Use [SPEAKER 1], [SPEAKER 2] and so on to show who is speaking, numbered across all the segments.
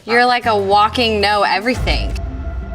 [SPEAKER 1] You're like a walking know everything.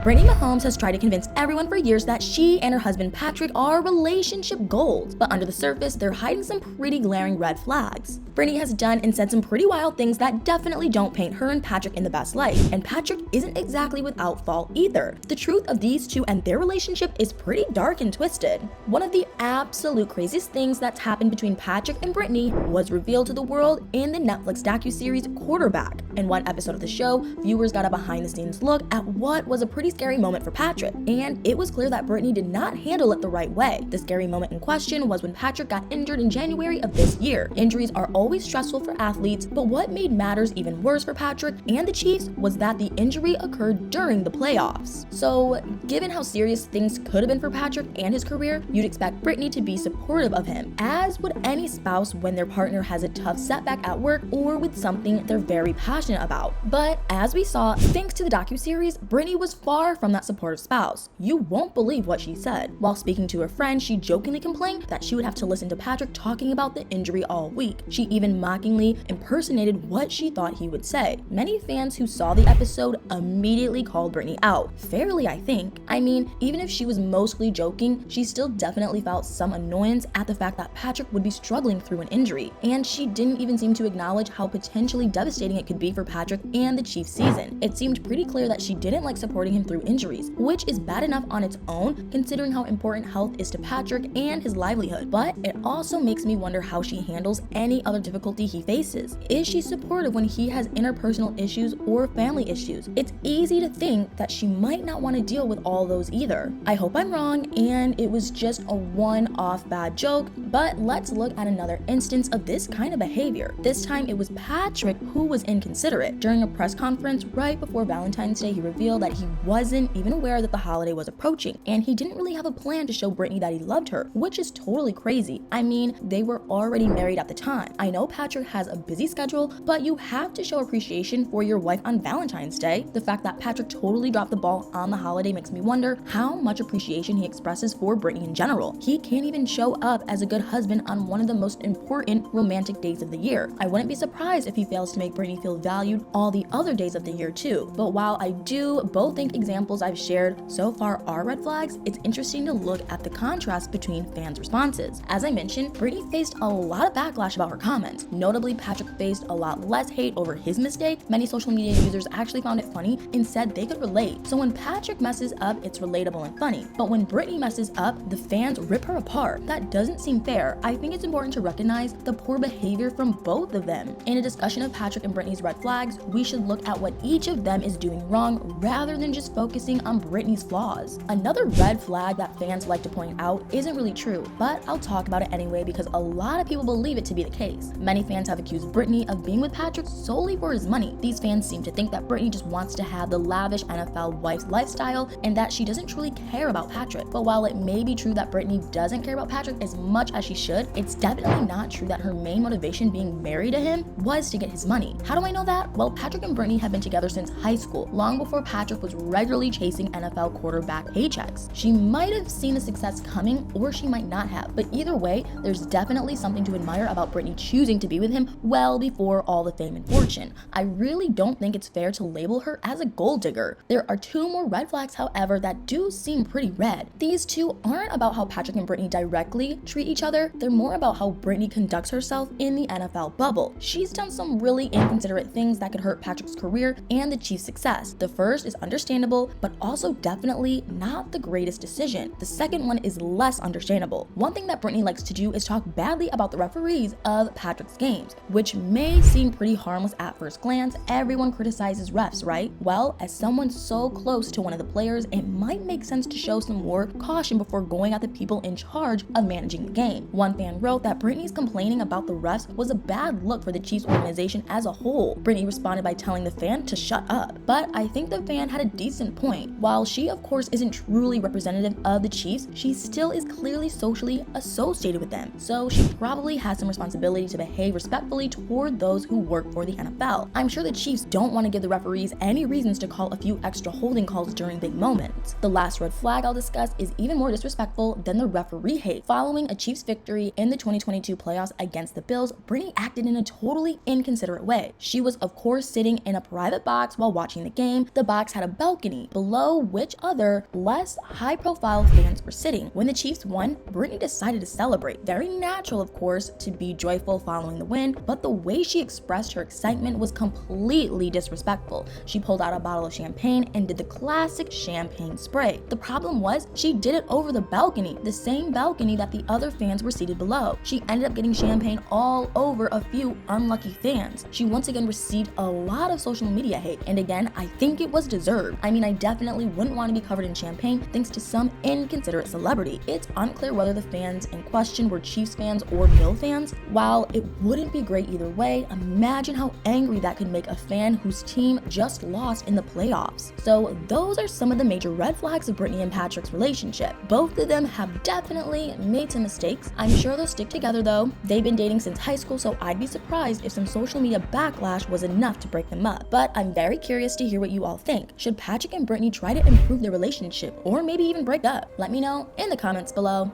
[SPEAKER 2] Brittany Mahomes has tried to convince everyone for years that she and her husband Patrick are relationship goals, but under the surface, they're hiding some pretty glaring red flags. Brittany has done and said some pretty wild things that definitely don't paint her and Patrick in the best light, and Patrick isn't exactly without fault either. The truth of these two and their relationship is pretty dark and twisted. One of the absolute craziest things that's happened between Patrick and Brittany was revealed to the world in the Netflix docuseries Quarterback. In one episode of the show, viewers got a behind-the-scenes look at what was a pretty scary moment for Patrick, and it was clear that Brittany did not handle it the right way. The scary moment in question was when Patrick got injured in January of this year. Injuries are always stressful for athletes, but what made matters even worse for Patrick and the Chiefs was that the injury occurred during the playoffs. So, given how serious things could have been for Patrick and his career, you'd expect Brittany to be supportive of him, as would any spouse when their partner has a tough setback at work or with something they're very passionate about. But as we saw, thanks to the docuseries, Brittany was far from that supportive spouse. You won't believe what she said. While speaking to her friend, she jokingly complained that she would have to listen to Patrick talking about the injury all week. She even mockingly impersonated what she thought he would say. Many fans who saw the episode immediately called Brittany out. Fairly, I think. I mean, even if she was mostly joking, she still definitely felt some annoyance at the fact that Patrick would be struggling through an injury. And she didn't even seem to acknowledge how potentially devastating it could be for Patrick and the Chiefs season. It seemed pretty clear that she didn't like supporting him through injuries, which is bad enough on its own considering how important health is to Patrick and his livelihood. But it also makes me wonder how she handles any other difficulty he faces. Is she supportive when he has interpersonal issues or family issues? It's easy to think that she might not want to deal with all those either. I hope I'm wrong and it was just a one-off bad joke, but let's look at another instance of this kind of behavior. This time it was Patrick who was inconsiderate. During a press conference right before Valentine's Day, he revealed that he wasn't even aware that the holiday was approaching, and he didn't really have a plan to show Brittany that he loved her, which is totally crazy. I mean, they were already married at the time. I know Patrick has a busy schedule, but you have to show appreciation for your wife on Valentine's Day. The fact that Patrick totally dropped the ball on the holiday makes me wonder how much appreciation he expresses for Brittany in general. He can't even show up as a good husband on one of the most important romantic days of the year. I wouldn't be surprised if he fails to make Brittany feel valued all the other days of the year too. But while I do both think examples I've shared so far are red flags, it's interesting to look at the contrast between fans' responses. As I mentioned, Brittany faced a lot of backlash about her comments. Notably, Patrick faced a lot less hate over his mistake. Many social media users actually found it funny and said they could relate. So when Patrick messes up, it's relatable and funny. But when Brittany messes up, the fans rip her apart. That doesn't seem fair. I think it's important to recognize the poor behavior from both of them. In a discussion of Patrick and Brittany's red flags, we should look at what each of them is doing wrong rather than just focusing on Brittany's flaws. Another red flag that fans like to point out isn't really true, but I'll talk about it anyway because a lot of people believe it to be the case. Many fans have accused Brittany of being with Patrick solely for his money. These fans seem to think that Brittany just wants to have the lavish NFL wife lifestyle and that she doesn't truly care about Patrick. But while it may be true that Brittany doesn't care about Patrick as much as she should, it's definitely not true that her main motivation being married to him was to get his money. How do I know that? Well, Patrick and Brittany have been together since high school, long before Patrick was regularly chasing NFL quarterback paychecks. She might have seen the success coming, or she might not have, but either way, there's definitely something to admire about Brittany choosing to be with him well before all the fame and fortune. I really don't think it's fair to label her as a gold digger. There are two more red flags, however, that do seem pretty red. These two aren't about how Patrick and Brittany directly treat each other, they're more about how Brittany conducts herself in the NFL bubble. She's done some really inconsiderate things that could hurt Patrick's career and the Chiefs' success. The first is understandable, but also definitely not the greatest decision. The second one is less understandable. One thing that Brittany likes to do is talk badly about the referees of Patrick's games, which may seem pretty harmless at first glance. Everyone criticizes refs, right? Well, as someone so close to one of the players, it might make sense to show some more caution before going at the people in charge of managing the game. One fan wrote that Brittany's complaining about the refs was a bad look for the Chiefs organization as a whole. Brittany responded by telling the fan to shut up, but I think the fan had a decent in point. While she of course isn't truly representative of the Chiefs, she still is clearly socially associated with them, so she probably has some responsibility to behave respectfully toward those who work for the NFL. I'm sure the Chiefs don't want to give the referees any reasons to call a few extra holding calls during big moments. The last red flag I'll discuss is even more disrespectful than the referee hate. Following a Chiefs victory in the 2022 playoffs against the Bills, Brittany acted in a totally inconsiderate way. She was of course sitting in a private box while watching the game. The box had a balcony below which other, less high-profile fans were sitting. When the Chiefs won, Brittany decided to celebrate. Very natural, of course, to be joyful following the win, but the way she expressed her excitement was completely disrespectful. She pulled out a bottle of champagne and did the classic champagne spray. The problem was she did it over the balcony, the same balcony that the other fans were seated below. She ended up getting champagne all over a few unlucky fans. She once again received a lot of social media hate, and again, I think it was deserved. I mean, I definitely wouldn't want to be covered in champagne thanks to some inconsiderate celebrity. It's unclear whether the fans in question were Chiefs fans or Bill fans. While it wouldn't be great either way, imagine how angry that could make a fan whose team just lost in the playoffs. So those are some of the major red flags of Brittany and Patrick's relationship. Both of them have definitely made some mistakes. I'm sure they'll stick together though. They've been dating since high school, so I'd be surprised if some social media backlash was enough to break them up. But I'm very curious to hear what you all think. Should Patrick and Brittany try to improve their relationship or maybe even break up? Let me know in the comments below.